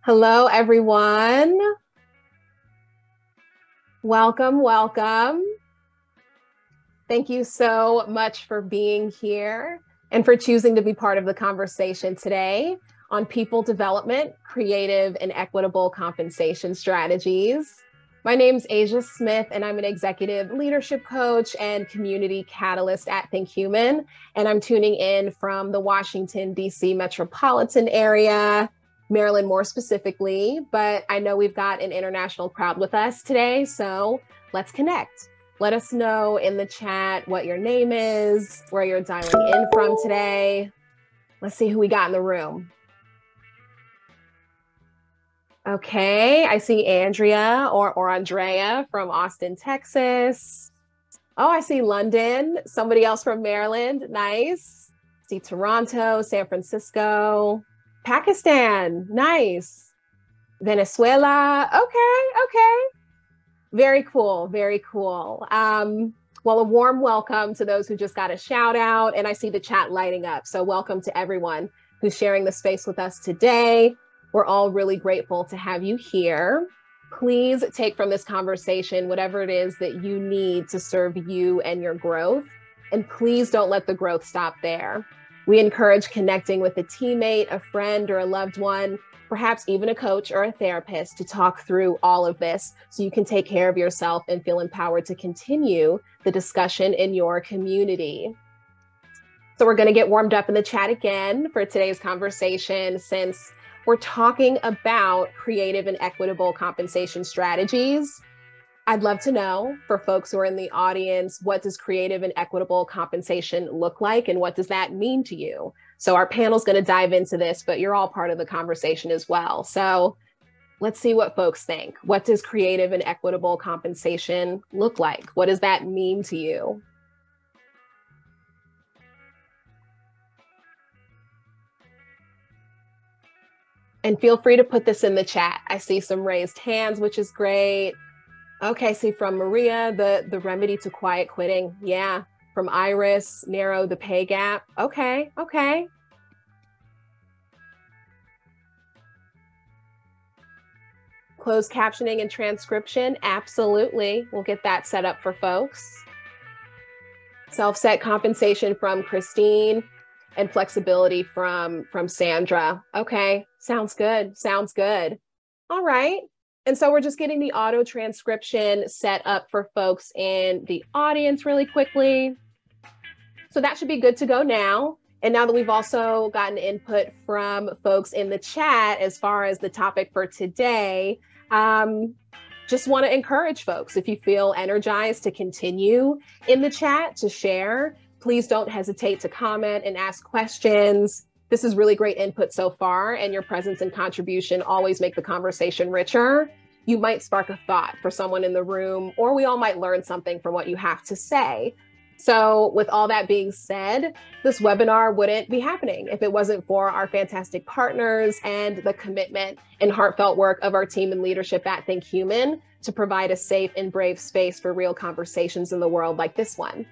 Hello, everyone. Welcome, welcome. Thank you so much for being here and for choosing to be part of the conversation today on people development, creative and equitable compensation strategies. My name is Asia Smith, and I'm an executive leadership coach and community catalyst at ThinkHuman. And I'm tuning in from the Washington, D.C. metropolitan area, Maryland more specifically, but I know we've got an international crowd with us today, so let's connect. Let us know in the chat what your name is, where you're dialing in from today. Let's see who we got in the room. Okay, I see Andrea or Andrea from Austin, Texas. Oh, I see London, somebody else from Maryland, nice. I see Toronto, San Francisco. Pakistan, nice. Venezuela, okay. Very cool, very cool. Well, a warm welcome to those who just got a shout out, and I see the chat lighting up. So welcome to everyone who's sharing the space with us today. We're all really grateful to have you here. Please take from this conversation whatever it is that you need to serve you and your growth, and please don't let the growth stop there. We encourage connecting with a teammate, a friend, or a loved one, perhaps even a coach or a therapist, to talk through all of this so you can take care of yourself and feel empowered to continue the discussion in your community. So we're going to get warmed up in the chat again for today's conversation, since we're talking about creative and equitable compensation strategies. I'd love to know, for folks who are in the audience, what does creative and equitable compensation look like, and what does that mean to you? So our panel's going to dive into this, but you're all part of the conversation as well. So let's see what folks think. What does creative and equitable compensation look like? What does that mean to you? And feel free to put this in the chat. I see some raised hands, which is great. Okay, see from Maria, the remedy to quiet quitting. Yeah, from Iris, narrow the pay gap. Okay. Closed captioning and transcription, absolutely. We'll get that set up for folks. Self-set compensation from Christine, and flexibility from Sandra. Okay, sounds good. All right. And so we're just getting the auto transcription set up for folks in the audience really quickly. So that should be good to go now. And now that we've also gotten input from folks in the chat as far as the topic for today, just want to encourage folks, if you feel energized to continue in the chat, to share, please don't hesitate to comment and ask questions. This is really great input so far, and your presence and contribution always make the conversation richer. You might spark a thought for someone in the room, or we all might learn something from what you have to say. So with all that being said, this webinar wouldn't be happening if it wasn't for our fantastic partners and the commitment and heartfelt work of our team and leadership at ThinkHuman to provide a safe and brave space for real conversations in the world like this one.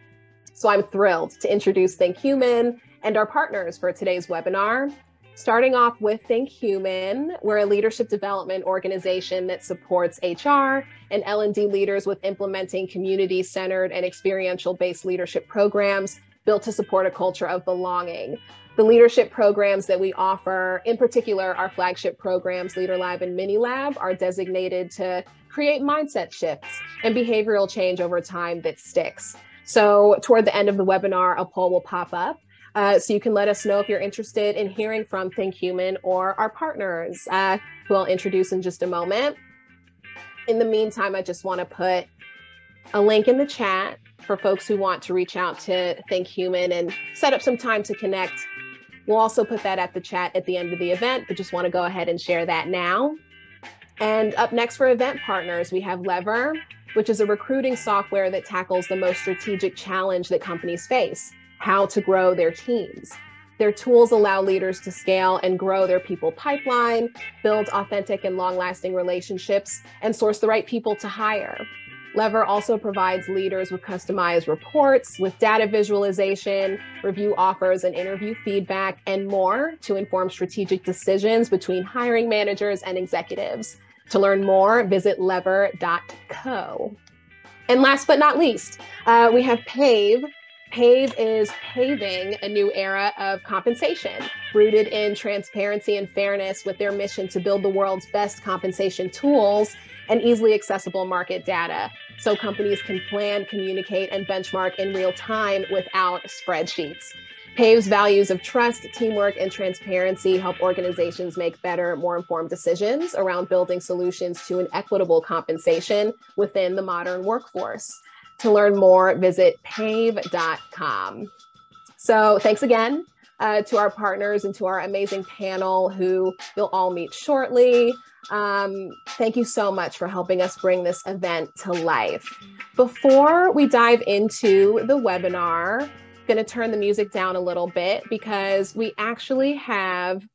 So I'm thrilled to introduce ThinkHuman and our partners for today's webinar. Starting off with ThinkHuman, we're a leadership development organization that supports HR and L&D leaders with implementing community-centered and experiential-based leadership programs built to support a culture of belonging. The leadership programs that we offer, in particular our flagship programs, Leader Lab and Mini Lab, are designated to create mindset shifts and behavioral change over time that sticks. So toward the end of the webinar, a poll will pop up. So you can let us know if you're interested in hearing from ThinkHuman or our partners, who I'll introduce in just a moment. In the meantime, I just want to put a link in the chat for folks who want to reach out to ThinkHuman and set up some time to connect. We'll also put that at the chat at the end of the event, but just want to go ahead and share that now. And up next for event partners, we have Lever, which is a recruiting software that tackles the most strategic challenge that companies face: how to grow their teams. Their tools allow leaders to scale and grow their people pipeline, build authentic and long-lasting relationships, and source the right people to hire. Lever also provides leaders with customized reports, with data visualization, review offers and interview feedback, and more to inform strategic decisions between hiring managers and executives. To learn more, visit lever.co. And last but not least, we have Pave. Pave is paving a new era of compensation, rooted in transparency and fairness, with their mission to build the world's best compensation tools and easily accessible market data, so companies can plan, communicate, and benchmark in real time without spreadsheets. Pave's values of trust, teamwork, and transparency help organizations make better, more informed decisions around building solutions to an equitable compensation within the modern workforce. To learn more, visit pave.com. So thanks again to our partners and to our amazing panel, who you'll all meet shortly. Thank you so much for helping us bring this event to life. Before we dive into the webinar, I'm going to turn the music down a little bit because we actually have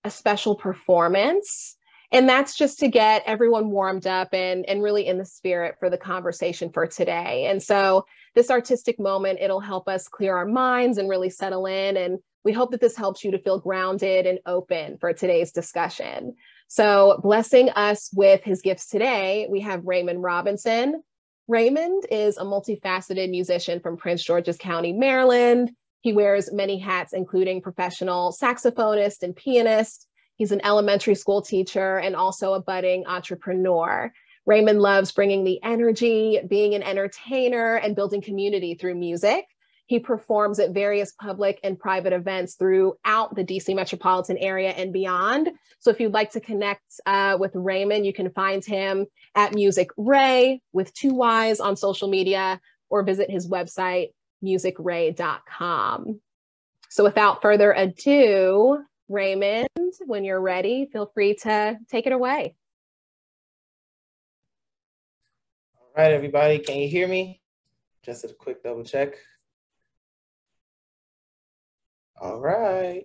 a special performance. And that's just to get everyone warmed up and really in the spirit for the conversation for today. And so this artistic moment, it'll help us clear our minds and really settle in. And we hope that this helps you to feel grounded and open for today's discussion. So blessing us with his gifts today, we have Raymond Robinson. Raymond is a multifaceted musician from Prince George's County, Maryland. He wears many hats, including professional saxophonist and pianist. He's an elementary school teacher and also a budding entrepreneur. Raymond loves bringing the energy, being an entertainer, and building community through music. He performs at various public and private events throughout the DC metropolitan area and beyond. So if you'd like to connect with Raymond, you can find him at Music Ray with 2 Ys on social media, or visit his website, musicray.com. So without further ado, Raymond, when you're ready, feel free to take it away. All right, everybody, can you hear me? Just a quick double check. All right.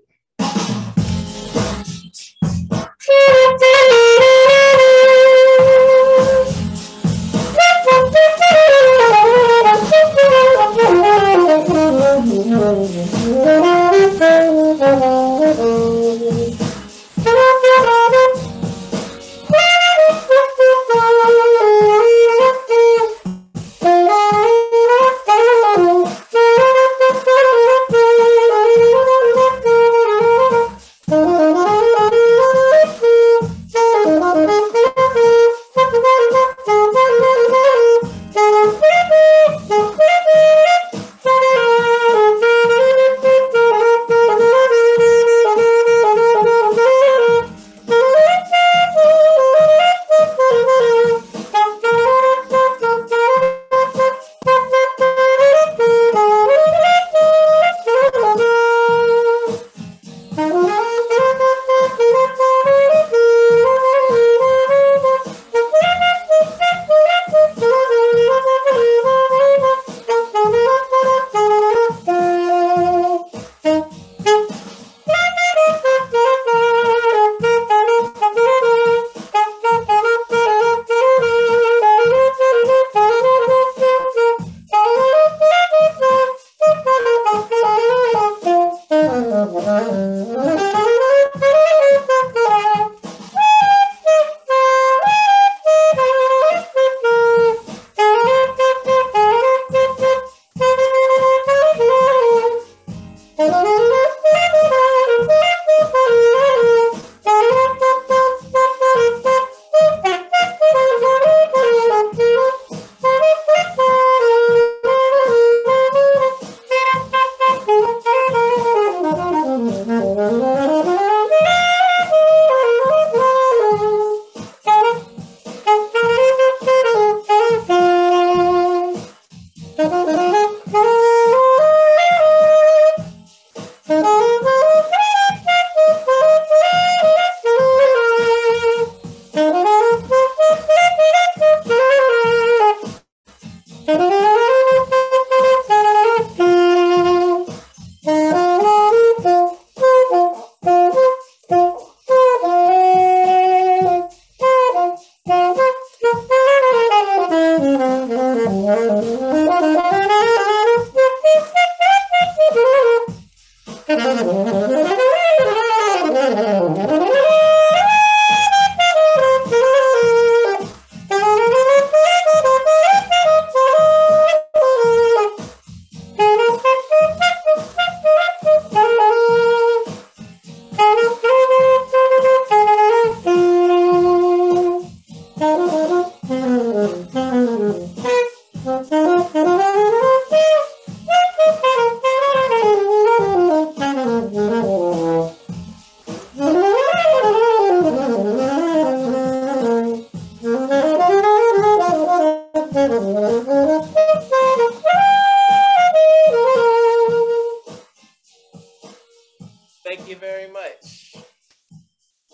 Thank you very much.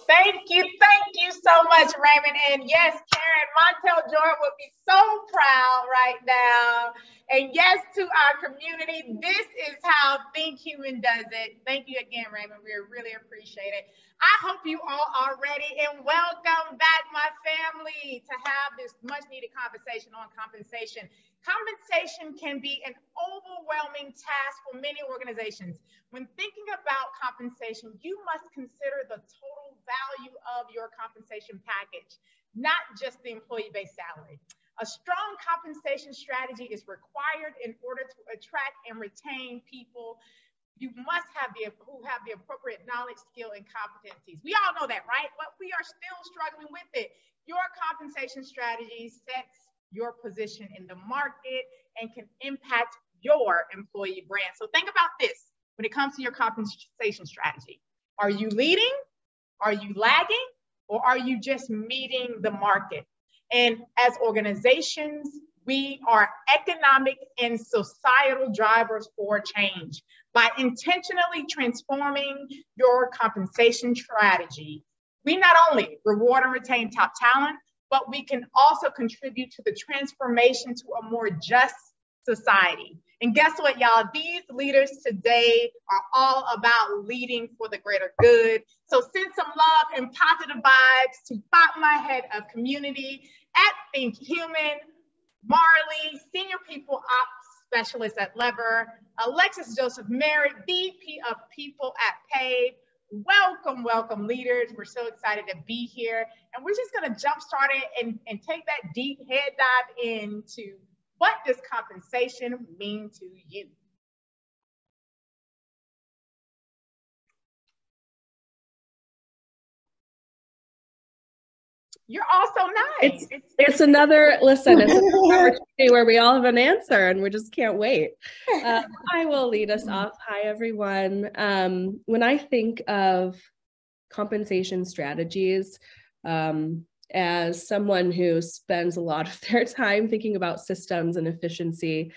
Thank you so much, Raymond. And yes, Karen, Montel Jordan would be so proud right now. And yes, to our community, this is how ThinkHuman does it. Thank you again, Raymond. We really appreciate it. I hope you all are ready, and welcome back, my family, to have this much needed conversation on compensation. Compensation can be an overwhelming task for many organizations. When thinking about compensation, you must consider the total value of your compensation package, not just the employee-based salary. A strong compensation strategy is required in order to attract and retain people. You must have who have the appropriate knowledge, skill, and competencies. We all know that, right? But we are still struggling with it. Your compensation strategy sets your position in the market and can impact your employee brand. So think about this when it comes to your compensation strategy. Are you leading? Are you lagging? Or are you just meeting the market? And as organizations, we are economic and societal drivers for change. By intentionally transforming your compensation strategy, we not only reward and retain top talent, but we can also contribute to the transformation to a more just society. And guess what, y'all? These leaders today are all about leading for the greater good. So send some love and positive vibes to my head of community at ThinkHuman, Marley, Senior People Ops Specialist at Lever, Alexis Joseph Merritt, VP of People at Pave. Welcome, welcome leaders. We're so excited to be here. And we're just gonna jumpstart it and take that deep head dive into what does compensation mean to you? You're also nice. It's another opportunity where we all have an answer and we just can't wait. I will lead us off. Hi, everyone. When I think of compensation strategies, as someone who spends a lot of their time thinking about systems and efficiency,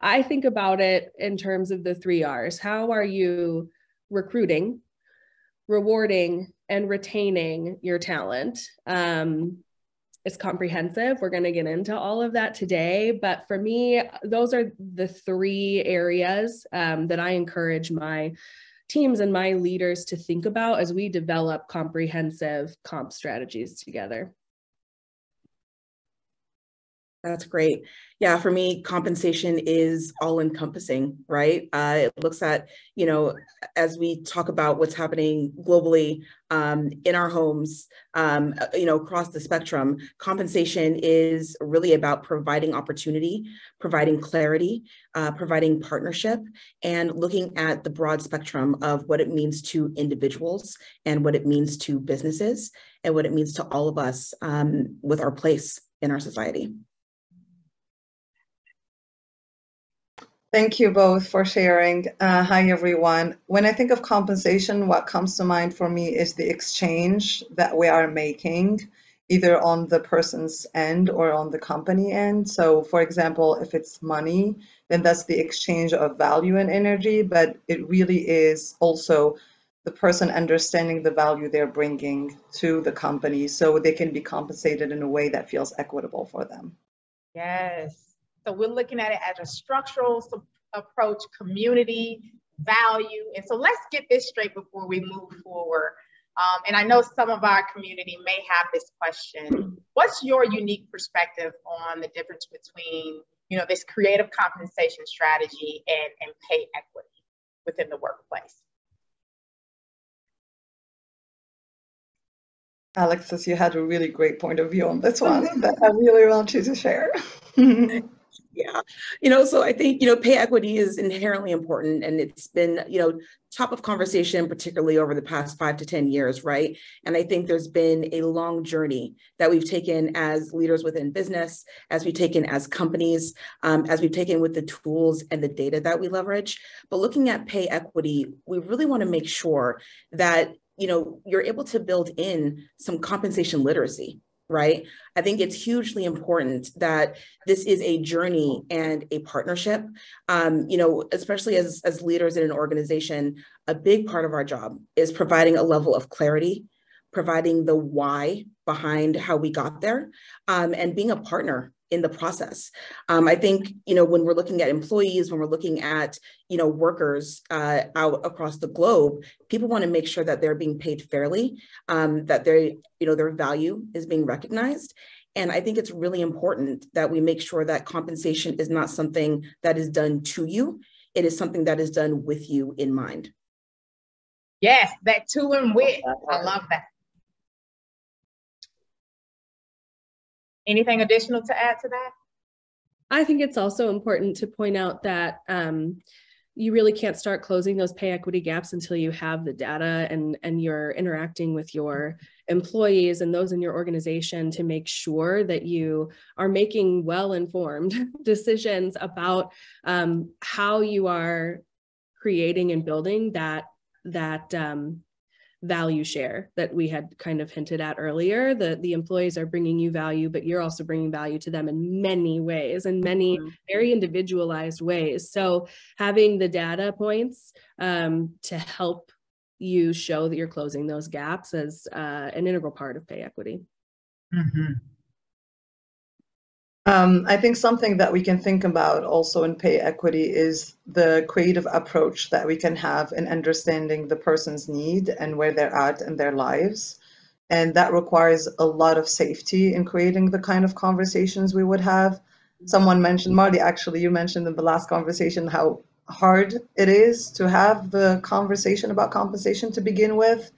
I think about it in terms of the 3 R's. How are you recruiting, rewarding, and retaining your talent? It's comprehensive. We're going to get into all of that today. But for me, those are the 3 areas that I encourage my teams and my leaders to think about as we develop comprehensive comp strategies together. That's great. Yeah, for me, compensation is all encompassing, right? It looks at, as we talk about what's happening globally in our homes, across the spectrum, compensation is really about providing opportunity, providing clarity, providing partnership, and looking at the broad spectrum of what it means to individuals and what it means to businesses and what it means to all of us with our place in our society. Thank you both for sharing. Hi, everyone. When I think of compensation, what comes to mind for me is the exchange that we are making, either on the person's end or on the company end. So, for example, if it's money, then that's the exchange of value and energy, but it really is also the person understanding the value they're bringing to the company so they can be compensated in a way that feels equitable for them. Yes. So we're looking at it as a structural approach, community, value. And so let's get this straight before we move forward. And I know some of our community may have this question. What's your unique perspective on the difference between, this creative compensation strategy and pay equity within the workplace? Alexis, you had a really great point of view on this one that I really want you to share. Yeah, so I think, pay equity is inherently important, and it's been, top of conversation, particularly over the past 5 to 10 years, right? And I think there's been a long journey that we've taken as leaders within business, as we've taken as companies, as we've taken with the tools and the data that we leverage. But looking at pay equity, we really want to make sure that, you're able to build in some compensation literacy, right? I think it's hugely important that this is a journey and a partnership. Especially as leaders in an organization, a big part of our job is providing a level of clarity, providing the why behind how we got there, and being a partner in the process. I think, when we're looking at employees, when we're looking at, workers out across the globe, people want to make sure that they're being paid fairly, that their value is being recognized. And I think it's really important that we make sure that compensation is not something that is done to you. It is something that is done with you in mind. Yes, that to and with. I love that. Anything additional to add to that? I think it's also important to point out that you really can't start closing those pay equity gaps until you have the data and you're interacting with your employees and those in your organization to make sure that you are making well-informed decisions about how you are creating and building that value share that we had kind of hinted at earlier. The employees are bringing you value, but you're also bringing value to them in many ways, in many very individualized ways. So having the data points to help you show that you're closing those gaps is an integral part of pay equity. Mm-hmm. I think something that we can think about also in pay equity is the creative approach that we can have in understanding the person's need and where they're at in their lives. And that requires a lot of safety in creating the kind of conversations we would have. Someone mentioned, Marty, actually, you mentioned in the last conversation how hard it is to have the conversation about compensation to begin with.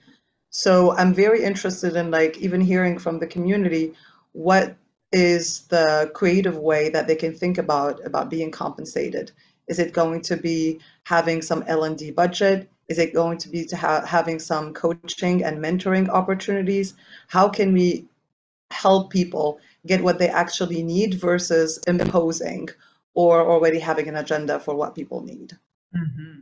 So I'm very interested in even hearing from the community, what is the creative way that they can think about being compensated? Is it going to be having some L&D budget? Is it going to be having some coaching and mentoring opportunities? How can we help people get what they actually need versus imposing or already having an agenda for what people need? Mm-hmm.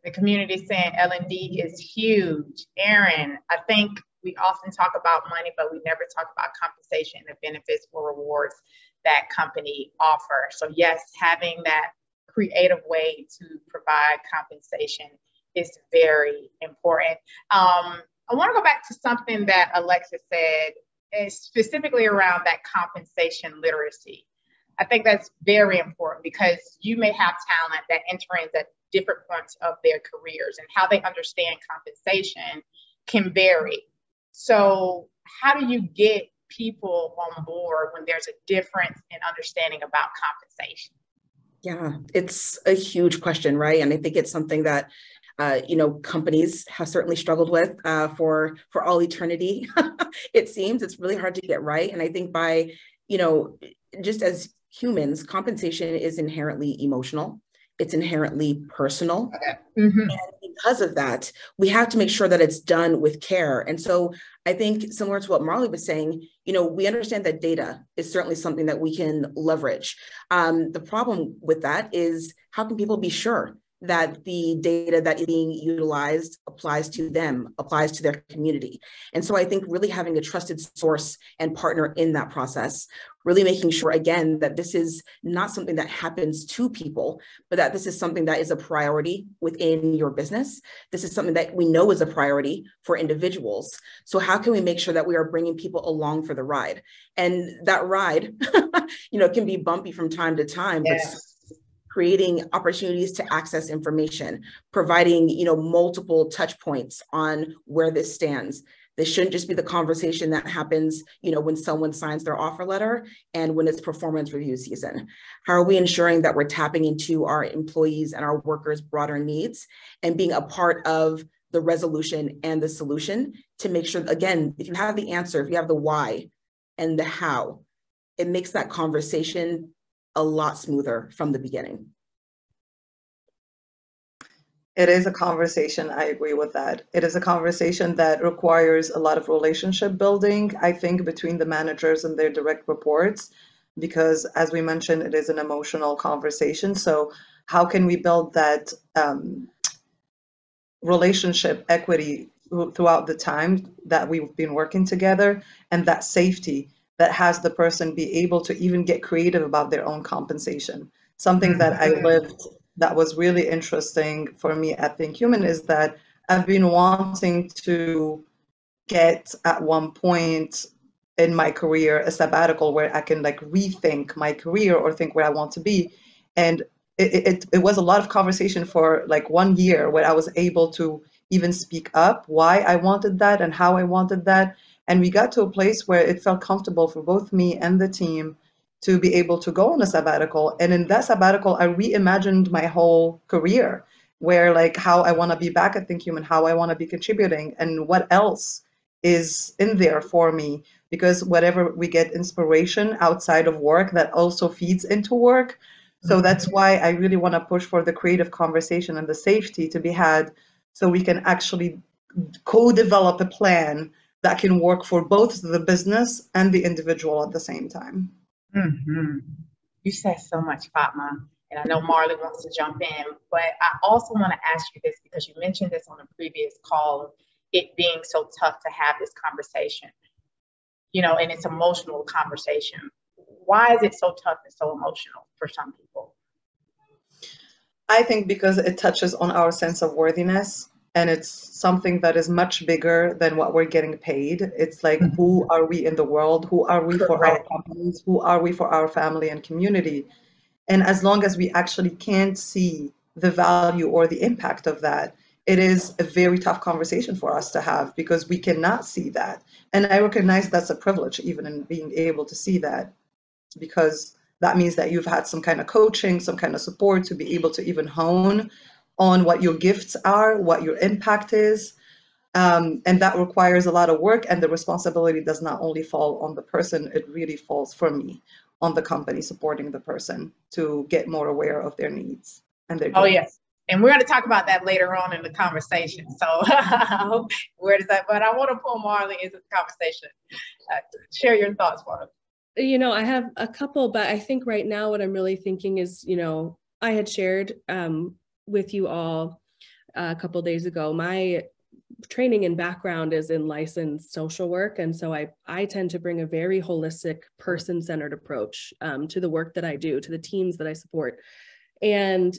The community saying L&D is huge. Erin, I think we often talk about money, but we never talk about compensation and the benefits or rewards that company offer. So yes, having that creative way to provide compensation is very important. I want to go back to something that Alexa said, specifically around that compensation literacy. I think that's very important because you may have talent that enter at different points of their careers, and how they understand compensation can vary. So how do you get people on board when there's a difference in understanding about compensation? Yeah, it's a huge question, right? And I think it's something that companies have certainly struggled with for all eternity. It seems it's really hard to get right. And I think by, just as humans, compensation is inherently emotional. It's inherently personal. Mm-hmm. And because of that, we have to make sure that it's done with care. And so I think similar to what Marley was saying, we understand that data is certainly something that we can leverage. The problem with that is, how can people be sure that the data that is being utilized applies to them, applies to their community? And so I think really having a trusted source and partner in that process, really making sure, again, that this is not something that happens to people, but that this is something that is a priority within your business. This is something that we know is a priority for individuals. So how can we make sure that we are bringing people along for the ride? And that ride, can be bumpy from time to time, Yes. but creating opportunities to access information, providing, multiple touch points on where this stands. This shouldn't just be the conversation that happens, when someone signs their offer letter and when it's performance review season. How are we ensuring that we're tapping into our employees and our workers' broader needs and being a part of the resolution and the solution to make sure, again, if you have the answer, if you have the why and the how, it makes that conversation a lot smoother from the beginning. It is a conversation. I agree with that. It is a conversation that requires a lot of relationship building, I think, between the managers and their direct reports, because as we mentioned, it is an emotional conversation. So how can we build that relationship equity throughout the time that we've been working together, and that safety that has the person be able to even get creative about their own compensation. Something that I lived that was really interesting for me at ThinkHuman is that I've been wanting to get at one point in my career a sabbatical where I can like rethink my career or think where I want to be. And it was a lot of conversation for like 1 year where I was able to even speak up why I wanted that and how I wanted that. And we got to a place where it felt comfortable for both me and the team to be able to go on a sabbatical. And in that sabbatical, I reimagined my whole career, where like how I want to be back at ThinkHuman, how I want to be contributing, and what else is in there for me. Because whatever we get inspiration outside of work, that also feeds into work. So that's why I really want to push for the creative conversation and the safety to be had, so we can actually co-develop a plan that can work for both the business and the individual at the same time. Mm-hmm. You said so much, Fatma, and I know Marley wants to jump in, but I also want to ask you this because you mentioned this on a previous call, it being so tough to have this conversation, you know, and it's emotional conversation. Why is it so tough and so emotional for some people? I think because it touches on our sense of worthiness, and it's something that is much bigger than what we're getting paid. It's like, who are we in the world? Who are we for our companies? Who are we for our family and community? And as long as we actually can't see the value or the impact of that, it is a very tough conversation for us to have, because we cannot see that. And I recognize that's a privilege, even in being able to see that, because that means that you've had some kind of coaching, some kind of support to be able to even hone on what your gifts are, what your impact is. And that requires a lot of work, and the responsibility does not only fall on the person, it really falls, for me, on the company supporting the person to get more aware of their needs and their gifts. Oh, yes. And we're going to talk about that later on in the conversation. So where does that, but I want to pull Marley into the conversation. Share your thoughts, Marley. You know, I have a couple, but I think right now what I'm really thinking is, you know, I had shared with you all a couple of days ago, my training and background is in licensed social work. And so I tend to bring a very holistic, person-centered approach to the work that I do, to the teams that I support. And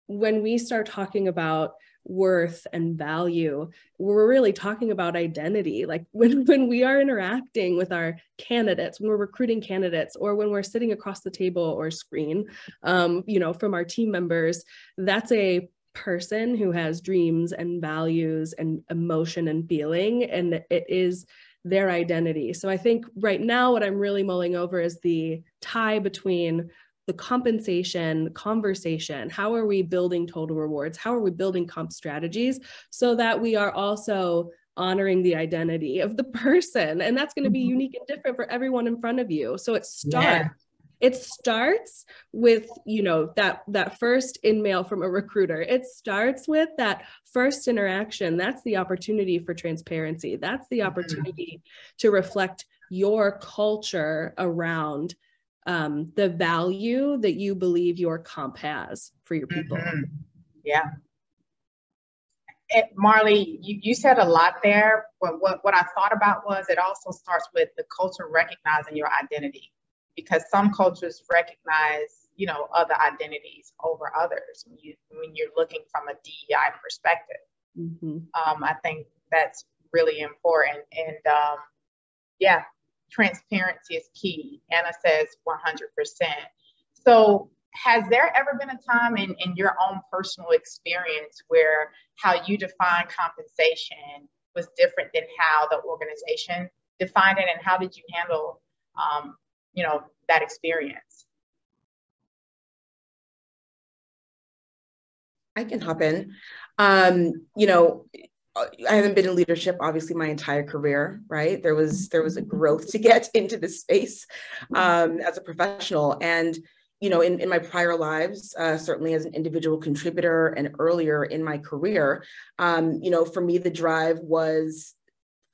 when we start talking about worth and value, we're really talking about identity. Like when we are interacting with our candidates, when we're recruiting candidates, or when we're sitting across the table or screen, you know, from our team members, that's a person who has dreams and values and emotion and feeling, and it is their identity. So I think right now what I'm really mulling over is the tie between the compensation conversation. How are we building total rewards? How are we building comp strategies so that we are also honoring the identity of the person? And that's going to be unique and different for everyone in front of you. So it starts with, you know, that first in-mail from a recruiter. It starts with that first interaction. That's the opportunity for transparency. That's the opportunity to reflect your culture around the value that you believe your comp has for your people. Yeah. Marley, you said a lot there, but what I thought about was it also starts with the culture recognizing your identity, because some cultures recognize, you know, other identities over others when you're looking from a DEI perspective. I think that's really important. And yeah, transparency is key. Anna says 100%. So has there ever been a time in your own personal experience where how you define compensation was different than how the organization defined it, and how did you handle, you know, that experience? I can hop in. You know, I haven't been in leadership, obviously, my entire career, right? There was a growth to get into this space as a professional. And, you know, in my prior lives, certainly as an individual contributor and earlier in my career, you know, for me, the drive was,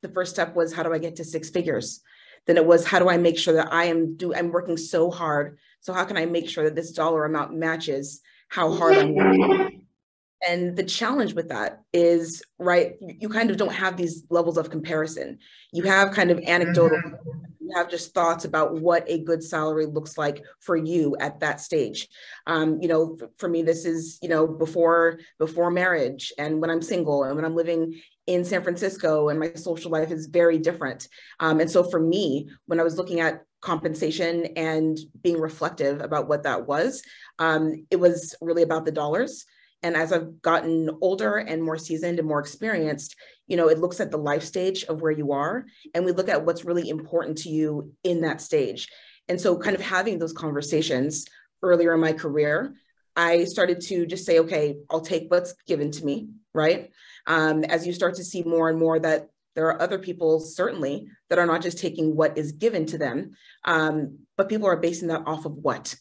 the first step was, how do I get to six figures? Then it was, how do I make sure that I'm working so hard? So how can I make sure that this dollar amount matches how hard I'm working? And the challenge with that is, right, you kind of don't have these levels of comparison. You have kind of anecdotal, you have just thoughts about what a good salary looks like for you at that stage. You know, for me, this is, you know, before marriage, and when I'm single, and when I'm living in San Francisco, and my social life is very different. And so for me, when I was looking at compensation and being reflective about what that was, it was really about the dollars. And as I've gotten older and more seasoned and more experienced, you know, it looks at the life stage of where you are, and we look at what's really important to you in that stage. And so kind of having those conversations earlier in my career, I started to just say, okay, I'll take what's given to me, right? As you start to see more and more that there are other people, certainly, that are not just taking what is given to them, but people are basing that off of what?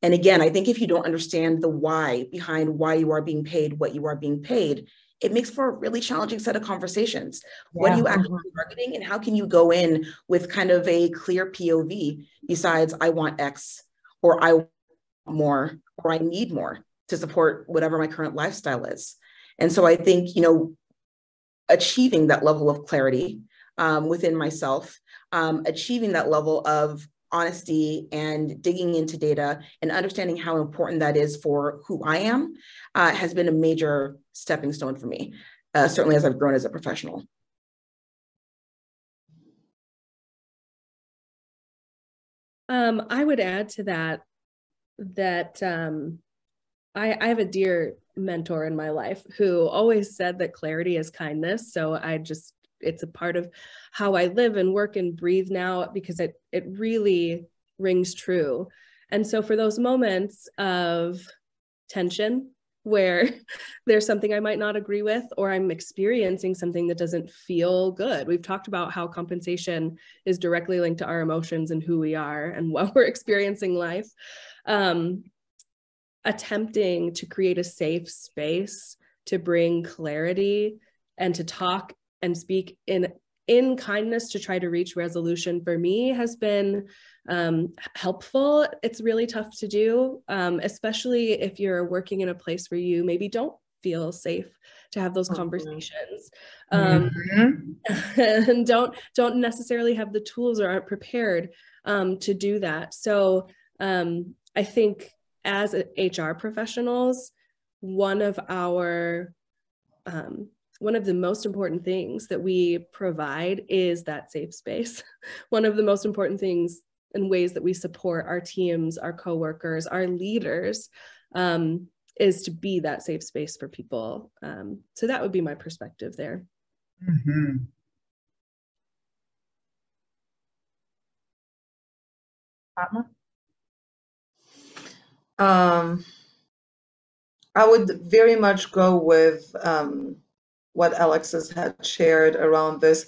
And again, I think if you don't understand the why behind why you are being paid what you are being paid, it makes for a really challenging set of conversations. Yeah. What are you actually targeting, and how can you go in with kind of a clear POV besides I want X, or I want more, or I need more to support whatever my current lifestyle is. And so I think, you know, achieving that level of clarity within myself, achieving that level of honesty and digging into data and understanding how important that is for who I am has been a major stepping stone for me, certainly as I've grown as a professional. I would add to that I have a dear mentor in my life who always said that clarity is kindness. So it's a part of how I live and work and breathe now, because it really rings true. And so for those moments of tension where there's something I might not agree with, or I'm experiencing something that doesn't feel good. We've talked about how compensation is directly linked to our emotions and who we are and what we're experiencing life. Attempting to create a safe space to bring clarity and to talk and speak in kindness to try to reach resolution, for me, has been helpful. It's really tough to do, especially if you're working in a place where you maybe don't feel safe to have those conversations, and don't necessarily have the tools or aren't prepared to do that. So I think as HR professionals, one of the most important things that we provide is that safe space. One of the most important things and ways that we support our teams, our coworkers, our leaders, is to be that safe space for people. So that would be my perspective there. Mm-hmm. I would very much go with what Alexis had shared around this.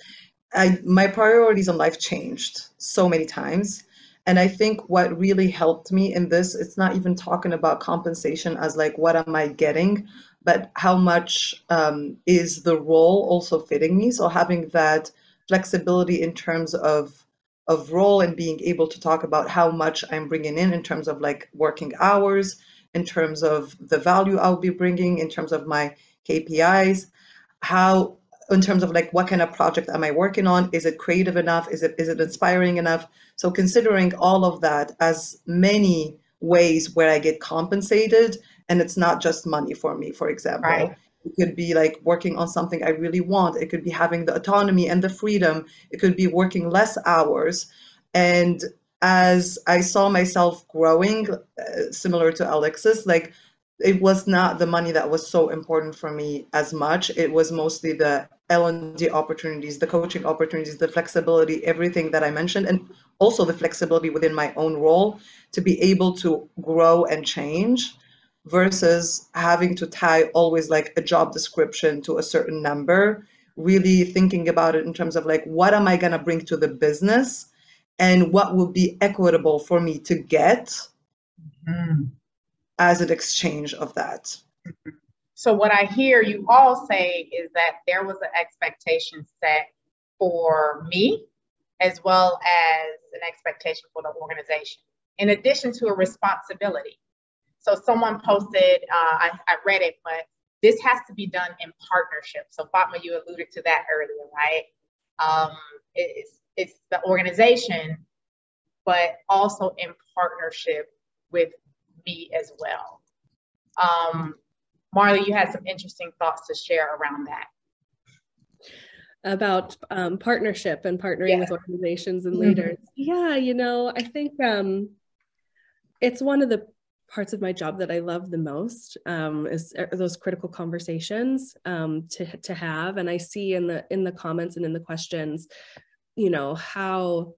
My priorities in life changed so many times. And I think what really helped me in this, it's not even talking about compensation as like, what am I getting, but how much is the role also fitting me? So having that flexibility in terms of role, and being able to talk about how much I'm bringing in terms of like working hours, in terms of the value I'll be bringing, in terms of my KPIs, how, in terms of like, what kind of project am I working on? Is it creative enough? Is it inspiring enough? So considering all of that as many ways where I get compensated, and it's not just money for me, for example. Right. It could be like working on something I really want. It could be having the autonomy and the freedom. It could be working less hours. And as I saw myself growing, similar to Alexis, like, it was not the money that was so important for me as much. It was mostly the L&D opportunities, the coaching opportunities, the flexibility, everything that I mentioned, and also the flexibility within my own role to be able to grow and change, versus having to tie always like a job description to a certain number, really thinking about it in terms of like, what am I going to bring to the business and what will be equitable for me to get as an exchange of that. So what I hear you all say is that there was an expectation set for me as well as an expectation for the organization, in addition to a responsibility. So someone posted, I read it, but this has to be done in partnership. So Fatma, you alluded to that earlier, right? It's the organization, but also in partnership with me as well. Marley, you had some interesting thoughts to share around that. About partnership and partnering with organizations and leaders. Yeah, you know, I think it's one of the parts of my job that I love the most, is those critical conversations to have. And I see in the comments and in the questions, you know, how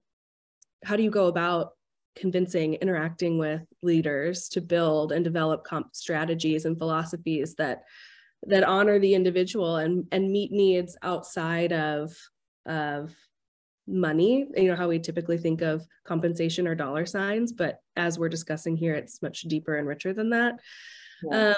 do you go about convincing, interacting with leaders to build and develop strategies and philosophies that honor the individual and meet needs outside of money, you know, how we typically think of compensation or dollar signs, but as we're discussing here, it's much deeper and richer than that. Yes.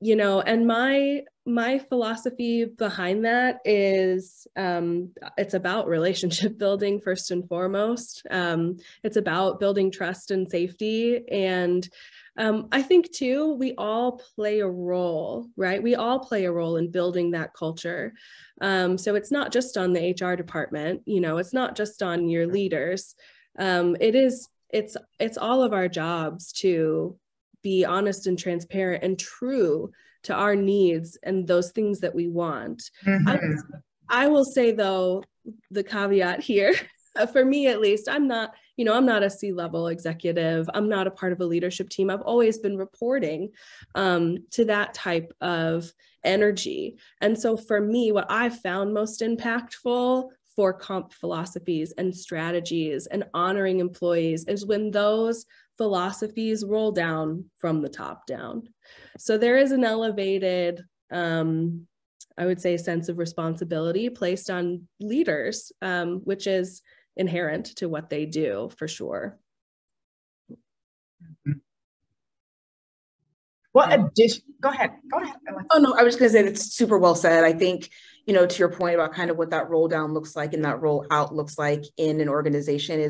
You know, and my philosophy behind that is it's about relationship building first and foremost. It's about building trust and safety. And I think too, we all play a role, right? We all play a role in building that culture. So it's not just on the HR department, you know, it's not just on your leaders. It's all of our jobs to be honest and transparent and true to our needs and those things that we want. I will say though, the caveat here, for me at least, I'm not a C-level executive. I'm not a part of a leadership team. I've always been reporting to that type of energy. And so for me, what I've found most impactful for comp philosophies and strategies and honoring employees is when those philosophies roll down from the top down. So there is an elevated, I would say, sense of responsibility placed on leaders, which is inherent to what they do for sure. What addition? Go ahead. Oh no, I was going to say that's super well said. I think, you know, to your point about kind of what that roll down looks like and that roll out looks like in an organization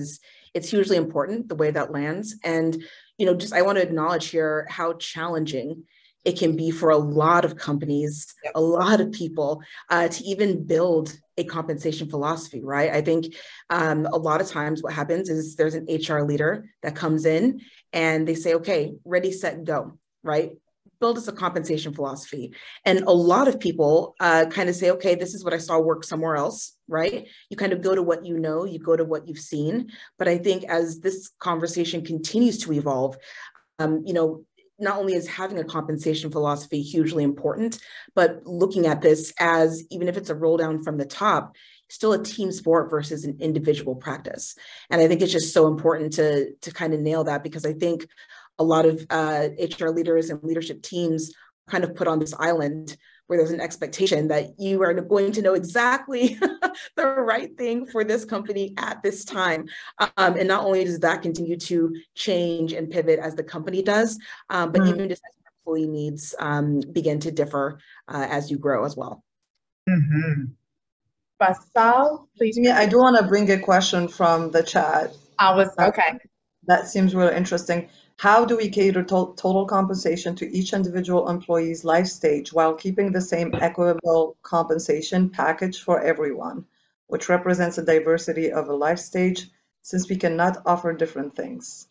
it's hugely important, the way that lands. And, you know, I want to acknowledge here how challenging it can be for a lot of companies, a lot of people to even build a compensation philosophy, right? I think a lot of times what happens is there's an HR leader that comes in and they say, okay, ready, set, go, right? Build us a compensation philosophy. And a lot of people kind of say, okay, this is what I saw work somewhere else, right? You kind of go to what you know, you go to what you've seen. But I think as this conversation continues to evolve, you know, not only is having a compensation philosophy hugely important, but looking at this as, even if it's a roll down from the top, still a team sport versus an individual practice. And I think it's just so important to kind of nail that, because I think a lot of HR leaders and leadership teams kind of put on this island where there's an expectation that you are going to know exactly the right thing for this company at this time. And not only does that continue to change and pivot as the company does, but even just as employee needs begin to differ as you grow as well. Basal, please. Yeah, I do want to bring a question from the chat. Okay. That seems really interesting. How do we cater total compensation to each individual employee's life stage while keeping the same equitable compensation package for everyone, which represents a diversity of a life stage, since we cannot offer different things?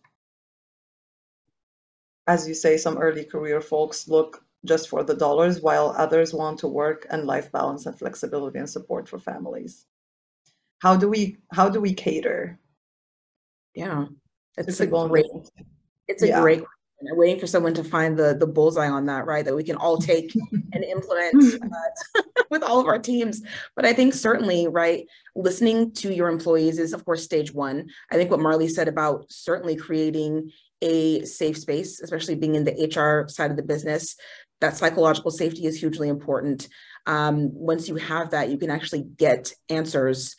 As you say, some early career folks look just for the dollars, while others want to work and life balance and flexibility and support for families. How do we cater? Yeah, it's a great question. I'm waiting for someone to find the bullseye on that, right? That we can all take and implement with all of our teams. But I think certainly, right, listening to your employees is, of course, stage one. I think what Marley said about certainly creating a safe space, especially being in the HR side of the business, that psychological safety is hugely important. Once you have that, you can actually get answers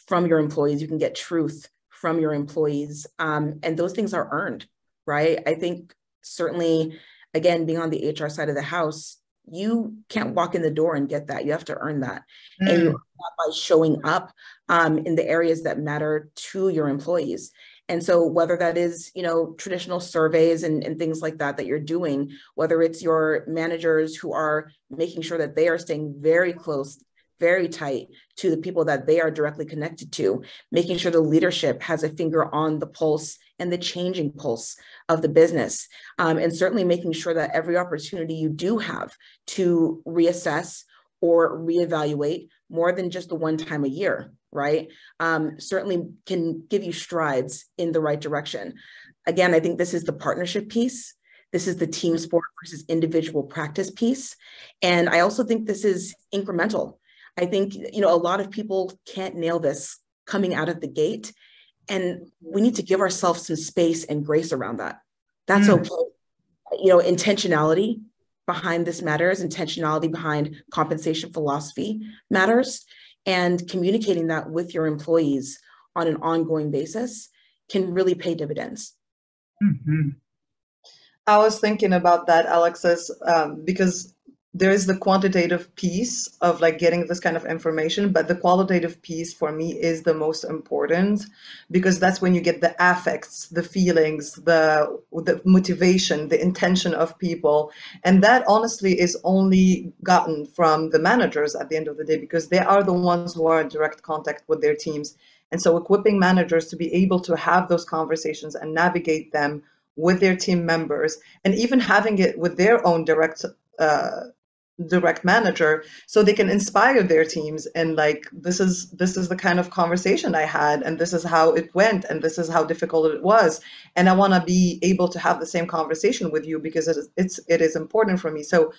from your employees. You can get truth from your employees. And those things are earned, right? I think certainly, again, being on the HR side of the house, you can't walk in the door and get that. You have to earn that. And you earn that by showing up in the areas that matter to your employees. And so whether that is, traditional surveys and things like that you're doing, whether it's your managers who are making sure that they are staying very close, very tight to the people that they are directly connected to, making sure the leadership has a finger on the pulse and the changing pulse of the business. And certainly making sure that every opportunity you do have to reassess or reevaluate more than just the one time a year, right? Certainly can give you strides in the right direction. Again, I think this is the partnership piece. This is the team sport versus individual practice piece. And I also think this is incremental. I think, a lot of people can't nail this coming out of the gate, and we need to give ourselves some space and grace around that. That's okay. Intentionality behind this matters. Intentionality behind compensation philosophy matters. And communicating that with your employees on an ongoing basis can really pay dividends. Mm-hmm. I was thinking about that, Alexis, because there is the quantitative piece of getting this kind of information, but the qualitative piece for me is the most important, because that's when you get the affects, the feelings, the motivation, the intention of people. And that honestly is only gotten from the managers at the end of the day, because they are the ones who are in direct contact with their teams. And so equipping managers to be able to have those conversations and navigate them with their team members, and even having it with their own direct manager, so they can inspire their teams, and this is the kind of conversation I had, and this is how it went, and this is how difficult it was, and I want to be able to have the same conversation with you because it is important for me. So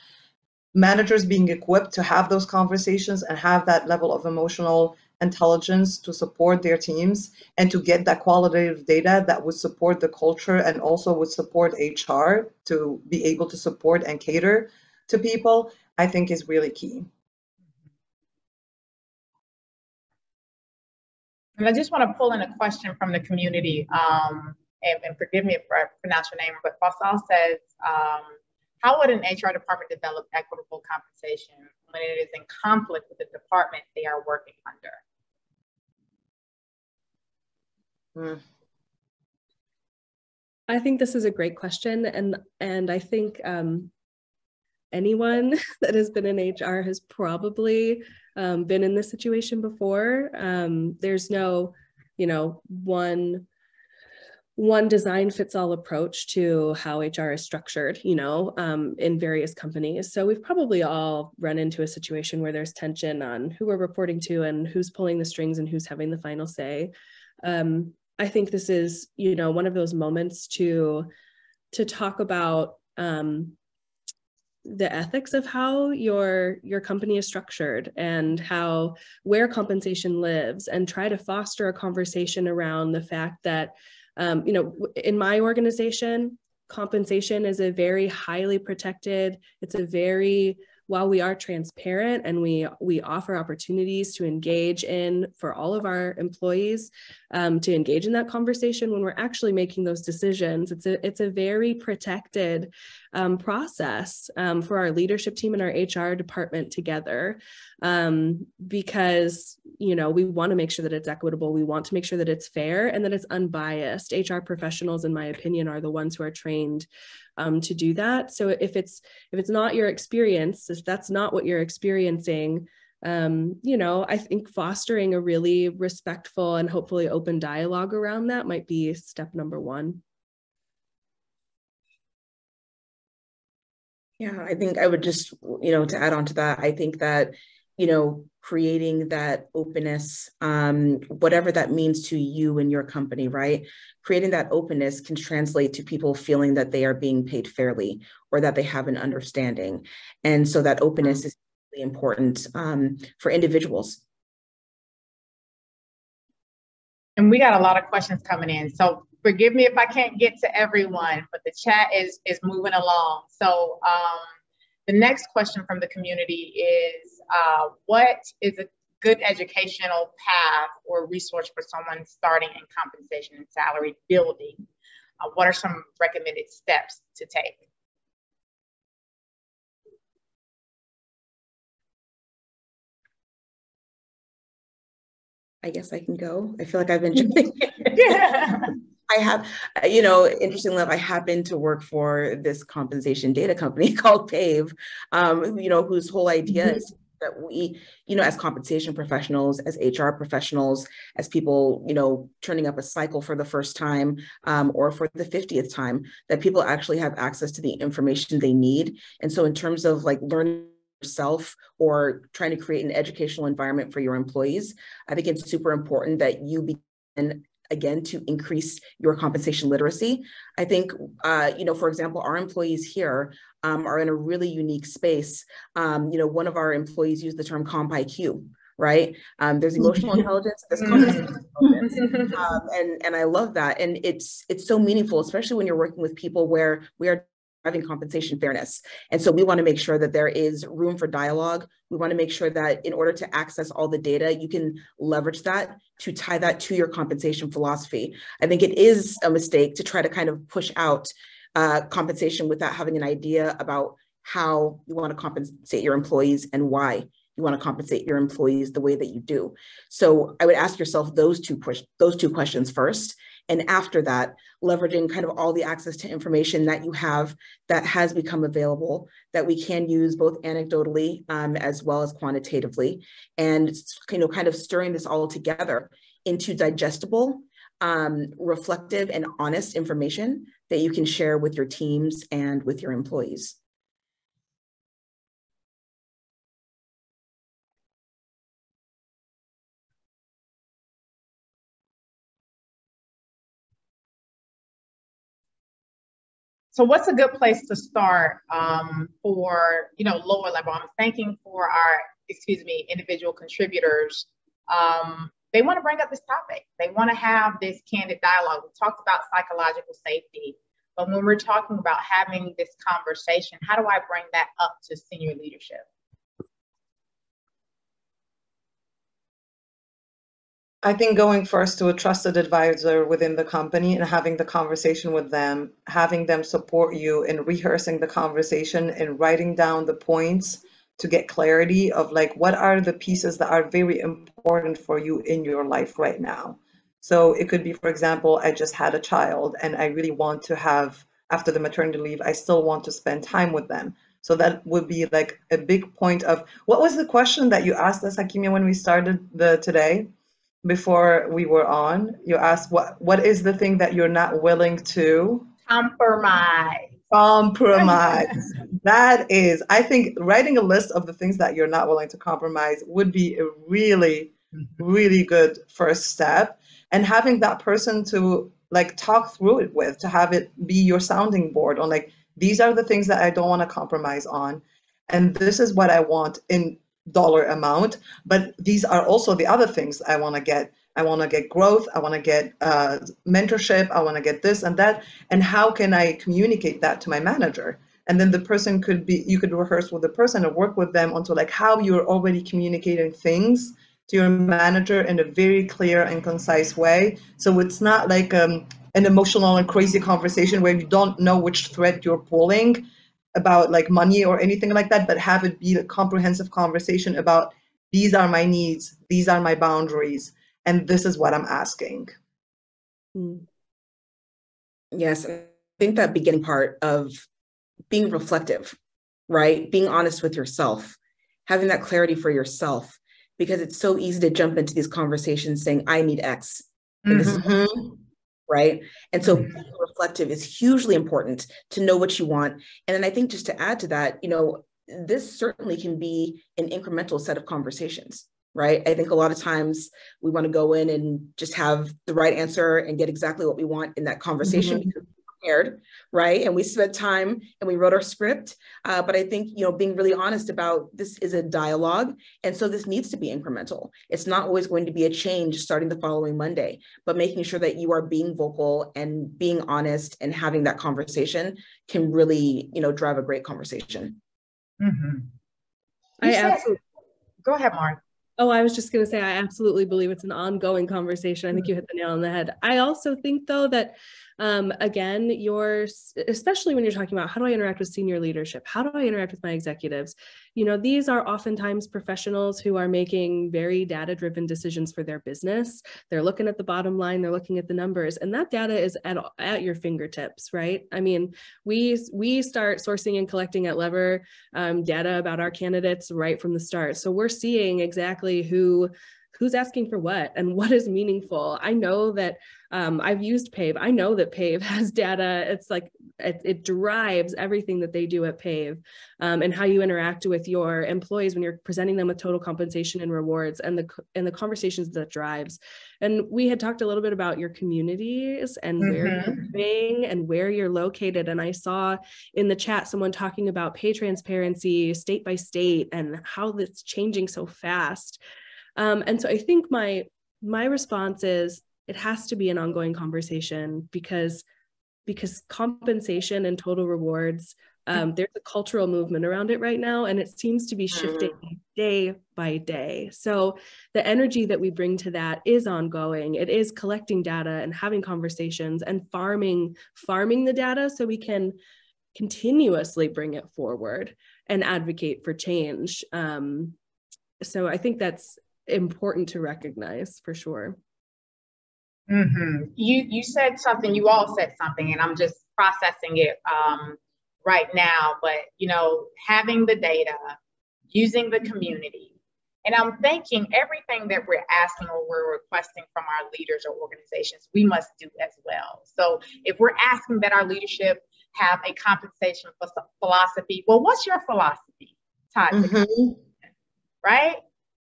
managers being equipped to have those conversations and have that level of emotional intelligence to support their teams and to get that qualitative data that would support the culture and also would support HR to be able to support and cater to people, I think is really key. And I just want to pull in a question from the community, and forgive me if I pronounce your name, but Faisal says, how would an HR department develop equitable compensation when it is in conflict with the department they are working under? I think this is a great question. And I think anyone that has been in HR has probably been in this situation before. There's no, one design fits all approach to how HR is structured, in various companies. So we've probably all run into a situation where there's tension on who we're reporting to and who's pulling the strings and who's having the final say. I think this is, one of those moments to talk about the ethics of how your company is structured and where compensation lives, and try to foster a conversation around the fact that, in my organization, compensation is a very highly protected, while we are transparent and we offer opportunities to engage in for all of our employees to engage in that conversation when we're actually making those decisions. It's a very protected process for our leadership team and our HR department together, because we want to make sure that it's equitable. We want to make sure that it's fair and that it's unbiased. HR professionals, in my opinion, are the ones who are trained to do that. So if it's not your experience, if that's not what you're experiencing, I think fostering a really respectful and hopefully open dialogue around that might be step number one. Yeah, I think I would just, to add on to that, I think that, creating that openness, whatever that means to you and your company, right? Creating that openness can translate to people feeling that they are being paid fairly or that they have an understanding. And so that openness is really important for individuals. And we got a lot of questions coming in. So forgive me if I can't get to everyone, but the chat is moving along. So the next question from the community is, what is a good educational path or resource for someone starting in compensation and salary building? What are some recommended steps to take? I guess I can go. I feel like I've been jumping. Yeah. I have, you know, interestingly enough, I happen to work for this compensation data company called Pave, you know, whose whole idea is that we, you know, as compensation professionals, as HR professionals, as people, you know, turning up a cycle for the first time or for the 50th time, that people actually have access to the information they need. And so in terms of like learning yourself or trying to create an educational environment for your employees, I think it's super important that you begin again to increase your compensation literacy. I think, you know, for example, our employees here are in a really unique space. You know, one of our employees used the term comp IQ, right? There's emotional intelligence, there's compensation intelligence, and I love that. And it's so meaningful, especially when you're working with people where we are having compensation fairness. And so we want to make sure that there is room for dialogue. We want to make sure that in order to access all the data, you can leverage that to tie that to your compensation philosophy. I think it is a mistake to try to kind of push out compensation without having an idea about how you want to compensate your employees and why you want to compensate your employees the way that you do. So I would ask yourself those two questions first. And after that, leveraging kind of all the access to information that you have that has become available that we can use both anecdotally as well as quantitatively, and, you know, kind of stirring this all together into digestible, reflective and honest information that you can share with your teams and with your employees. So what's a good place to start for, you know, lower level? I'm thinking for our, individual contributors. They want to bring up this topic. They want to have this candid dialogue. We talked about psychological safety, but when we're talking about having this conversation, how do I bring that up to senior leadership? I think going first to a trusted advisor within the company and having the conversation with them, having them support you in rehearsing the conversation and writing down the points to get clarity of like, what are the pieces that are very important for you in your life right now? So it could be, for example, I just had a child and I really want to have, after the maternity leave, I still want to spend time with them. So that would be like a big point of, what was the question that you asked us, Hakimia, when we started today? Before we were on, you asked what is the thing that you're not willing to compromise. That is, I think writing a list of the things that you're not willing to compromise would be a really, really good first step. And having that person to like talk through it with, to have it be your sounding board on like, these are the things that I don't want to compromise on. And this is what I want in dollar amount, but these are also the other things I want to get. I want to get growth. I want to get mentorship. I want to get this and that. And how can I communicate that to my manager? And then the person could be, you could rehearse with the person and work with them onto like how you're already communicating things to your manager in a very clear and concise way. So it's not like an emotional and crazy conversation where you don't know which thread you're pulling about like money or anything like that, but have it be a comprehensive conversation about these are my needs, these are my boundaries, and this is what I'm asking. Yes, I think that beginning part of being reflective, right? Being honest with yourself, having that clarity for yourself, because it's so easy to jump into these conversations saying, I need X, and this is right? And so being reflective is hugely important to know what you want. And then I think just to add to that, you know, this certainly can be an incremental set of conversations, right? I think a lot of times we want to go in and just have the right answer and get exactly what we want in that conversation because we're prepared, right? And we spent time and we wrote our script. But I think, being really honest about this is a dialogue. And so this needs to be incremental. It's not always going to be a change starting the following Monday, but making sure that you are being vocal and being honest and having that conversation can really, drive a great conversation. Go ahead, Mark. Oh, I was just going to say, I absolutely believe it's an ongoing conversation. I think you hit the nail on the head. I also think, though, that again, especially when you're talking about how do I interact with senior leadership? How do I interact with my executives? These are oftentimes professionals who are making very data-driven decisions for their business. They're looking at the bottom line, they're looking at the numbers, and that data is at your fingertips, right? I mean, we start sourcing and collecting at Lever data about our candidates right from the start. So we're seeing exactly who's asking for what and what is meaningful. I know that I've used Pave. I know that Pave has data. It's like, it drives everything that they do at Pave, and how you interact with your employees when you're presenting them with total compensation and rewards, and the conversations that drives. And we had talked a little bit about your communities and where you're living and where you're located. And I saw in the chat someone talking about pay transparency state by state and how that's changing so fast. And so I think my response is it has to be an ongoing conversation because compensation and total rewards, there's a cultural movement around it right now, and it seems to be shifting day by day. So the energy that we bring to that is ongoing. It is collecting data and having conversations and farming the data so we can continuously bring it forward and advocate for change. So I think that's important to recognize for sure. You said something, you all said something, and I'm just processing it right now, but having the data, using the community, and I'm thinking everything that we're asking or we're requesting from our leaders or organizations, we must do as well. So if we're asking that our leadership have a compensation philosophy, well, what's your philosophy tied to compensation, right?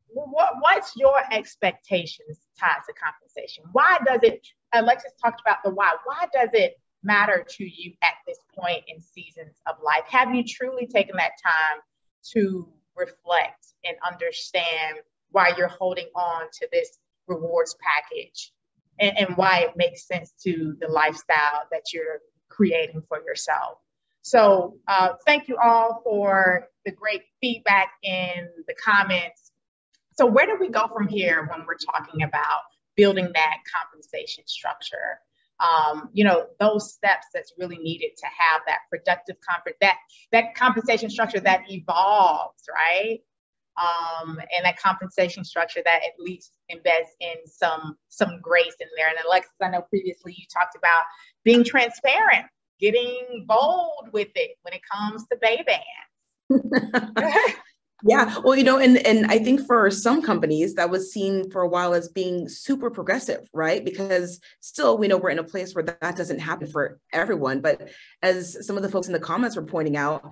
What's your expectations tied to compensation? Why does it, Alexis talked about the why does it matter to you at this point in seasons of life? Have you truly taken that time to reflect and understand why you're holding on to this rewards package and why it makes sense to the lifestyle that you're creating for yourself? So thank you all for the great feedback in the comments. So where do we go from here when we're talking about building that compensation structure? Those steps that's really needed to have that productive that compensation structure that evolves, right? And that compensation structure that at least embeds in some grace in there. And Alexis, I know previously you talked about being transparent, getting bold with it when it comes to bay bands. Yeah, well, and I think for some companies that was seen for a while as being super progressive, right? Because still, we know we're in a place where that doesn't happen for everyone. But as some of the folks in the comments were pointing out,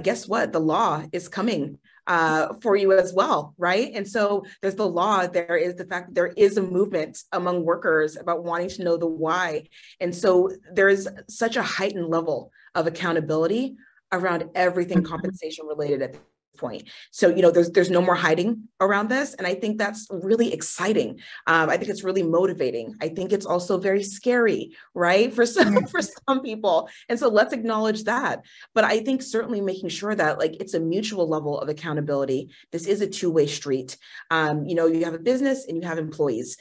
guess what? The law is coming for you as well, right? And so there's the law, there is the fact that there is a movement among workers about wanting to know the why. And so there is such a heightened level of accountability around everything compensation related at point. So, there's no more hiding around this. And I think that's really exciting. I think it's really motivating. I think it's also very scary, right? For some people. And so let's acknowledge that. But I think certainly making sure that it's a mutual level of accountability. This is a two-way street. You have a business and you have employees.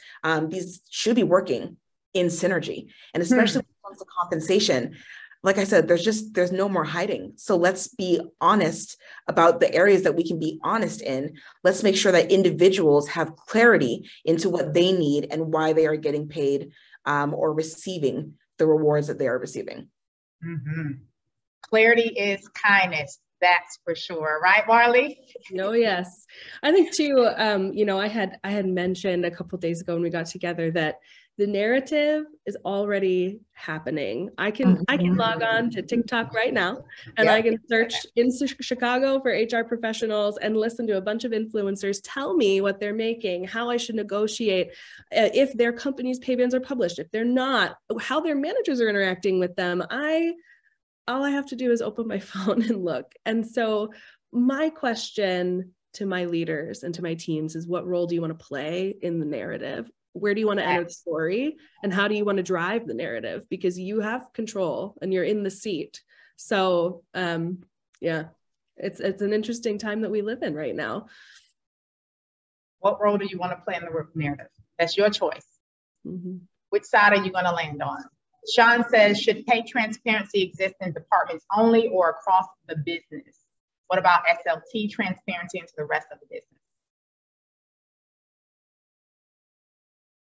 These should be working in synergy. And especially when it comes to compensation, like I said, there's no more hiding. So let's be honest about the areas that we can be honest in. Let's make sure that individuals have clarity into what they need and why they are getting paid or receiving the rewards that they are receiving. Clarity is kindness. That's for sure. Right, Marley? Oh, yes. I think too, I had mentioned a couple of days ago when we got together that, The narrative is already happening. I can log on to TikTok right now, and I can search in Chicago for HR professionals and listen to a bunch of influencers tell me what they're making, how I should negotiate, if their company's pay bands are published, if they're not, how their managers are interacting with them. All I have to do is open my phone and look. And so my question to my leaders and to my teams is, what role do you want to play in the narrative? Where do you want to enter the story? And how do you want to drive the narrative? Because you have control and you're in the seat. So yeah, it's an interesting time that we live in right now. What role do you want to play in the narrative? That's your choice. Mm-hmm. Which side are you going to land on? Sean says, should pay transparency exist in departments only or across the business? What about SLT transparency into the rest of the business?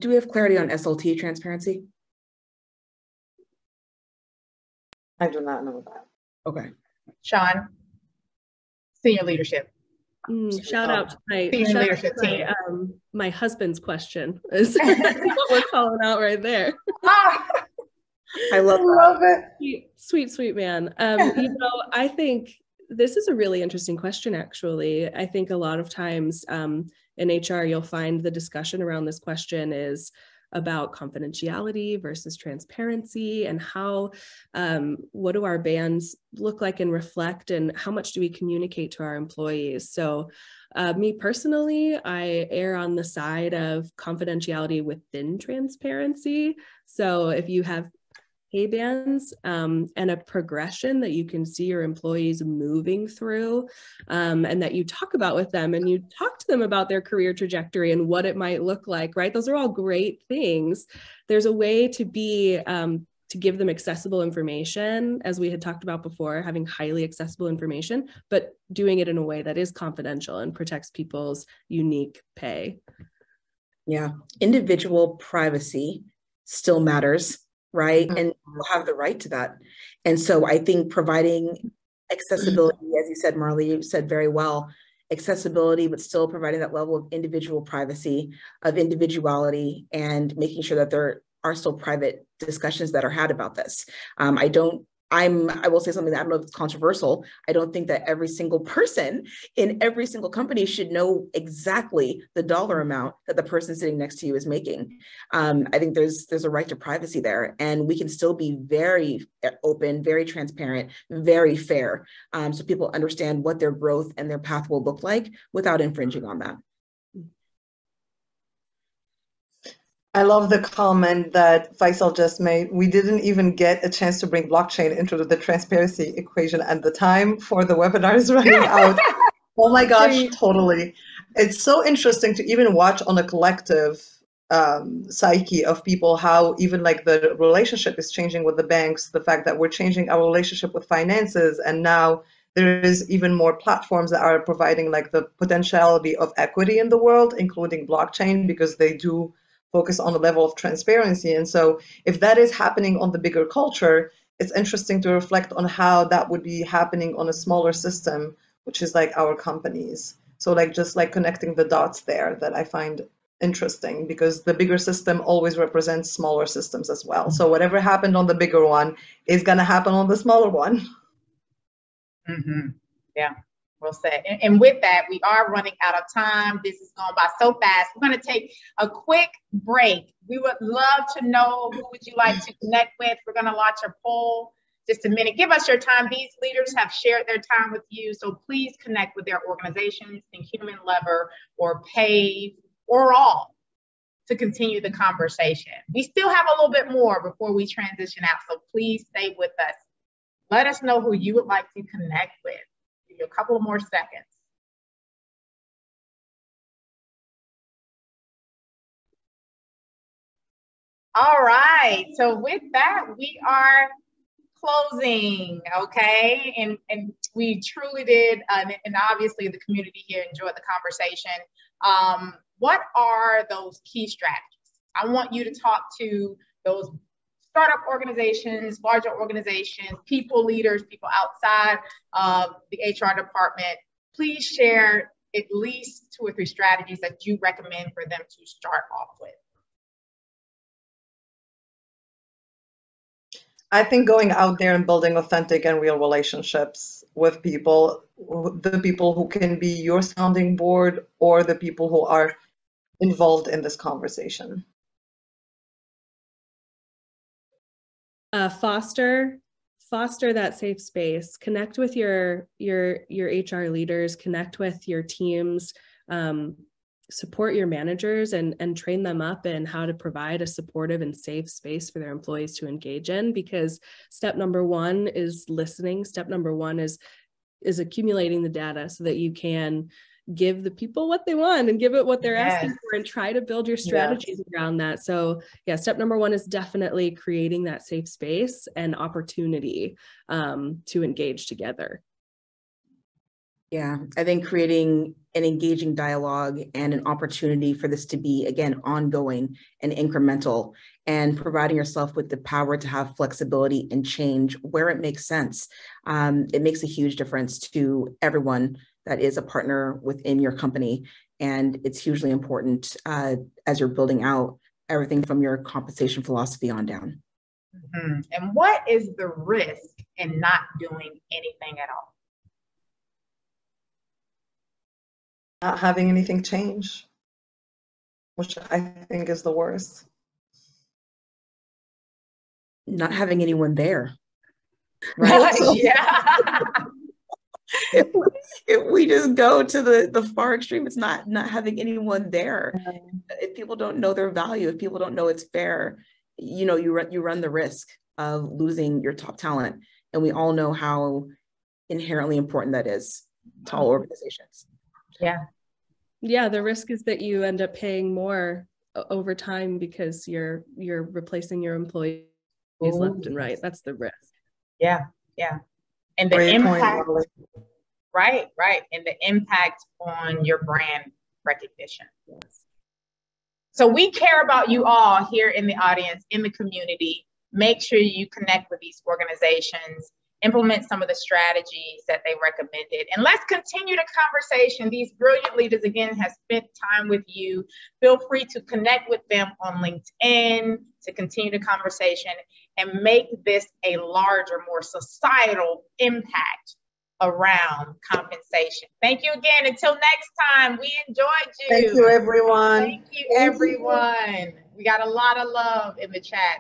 Do we have clarity on SLT transparency? I do not know that. Okay. Sean, senior leadership. Shout out to my husband's question is what we're calling out right there. I love it. Sweet man. I think this is a really interesting question, actually. I think a lot of times in HR, you'll find the discussion around this question is about confidentiality versus transparency, and how, what do our bands look like and reflect, and how much do we communicate to our employees? So me personally, I err on the side of confidentiality within transparency. So if you have pay bands and a progression that you can see your employees moving through, and that you talk about with them, and you talk to them about their career trajectory and what it might look like, right? Those are all great things. There's a way to be, to give them accessible information, as we had talked about before, having highly accessible information, but doing it in a way that is confidential and protects people's unique pay. Yeah, individual privacy still matters, right? And we'll have the right to that. And so I think providing accessibility, as you said, Marley, you said very well, accessibility, but still providing that level of individual privacy, of individuality, and making sure that there are still private discussions that are had about this. I will say something that I don't know if it's controversial. I don't think that every single person in every single company should know exactly the dollar amount that the person sitting next to you is making. I think there's a right to privacy there, and we can still be very open, very transparent, very fair, so people understand what their growth and their path will look like without infringing on that. I love the comment that Faisal just made. We didn't even get a chance to bring blockchain into the transparency equation at the time for the webinar is running out. Oh my gosh, totally. It's so interesting to even watch on a collective psyche of people, how even like the relationship is changing with the banks, the fact that we're changing our relationship with finances, and now there is even more platforms that are providing like the potentiality of equity in the world, including blockchain, because they do focus on a level of transparency. And so if that is happening on the bigger culture, it's interesting to reflect on how that would be happening on a smaller system, which is like our companies. So like just like connecting the dots there, that I find interesting, because the bigger system always represents smaller systems as well. So whatever happened on the bigger one is going to happen on the smaller one. Mm-hmm. Yeah. Well said. And with that, we are running out of time. This is going by so fast. We're going to take a quick break. We would love to know, who would you like to connect with? We're going to launch a poll. Just a minute. Give us your time. These leaders have shared their time with you, so please connect with their organizations, ThinkHuman, Lever, or Pave, or all, to continue the conversation. We still have a little bit more before we transition out, so please stay with us. Let us know who you would like to connect with. Give you a couple more seconds. All right, so with that, we are closing, okay? And we truly did, and obviously the community here enjoyed the conversation. What are those key strategies? I want you to talk to those startup organizations, larger organizations, people leaders, people outside of the HR department. Please share at least 2 or 3 strategies that you recommend for them to start off with. I think going out there and building authentic and real relationships with people, the people who can be your sounding board or the people who are involved in this conversation. Foster that safe space. Connect with your HR leaders. Connect with your teams. Support your managers and train them up in how to provide a supportive and safe space for their employees to engage in. Because step number one is listening. Step number one is accumulating the data so that you can give the people what they want and give it what they're asking for, and try to build your strategies around that. So yeah, step number one is definitely creating that safe space and opportunity to engage together. Yeah, I think creating an engaging dialogue and an opportunity for this to be, again, ongoing and incremental, and providing yourself with the power to have flexibility and change where it makes sense. It makes a huge difference to everyone that is a partner within your company. And it's hugely important as you're building out everything from your compensation philosophy on down. Mm-hmm. And what is the risk in not doing anything at all? Not having anything change, which I think is the worst. Not having anyone there, right? Yeah. If we just go to the far extreme, it's not having anyone there. If people don't know their value, if people don't know it's fair, you know, you run the risk of losing your top talent. And we all know how inherently important that is to all organizations. Yeah, the risk is that you end up paying more over time because you're replacing your employees left and right. That's the risk. Yeah. And the impact, right. And the impact on your brand recognition. Yes. So we care about you all here in the audience, in the community. Make sure you connect with these organizations, implement some of the strategies that they recommended, and let's continue the conversation. These brilliant leaders, again, have spent time with you. Feel free to connect with them on LinkedIn to continue the conversation and make this a larger, more societal impact around compensation. Thank you again. Until next time, we enjoyed you. Thank you, everyone. Thank you, everyone. We got a lot of love in the chat.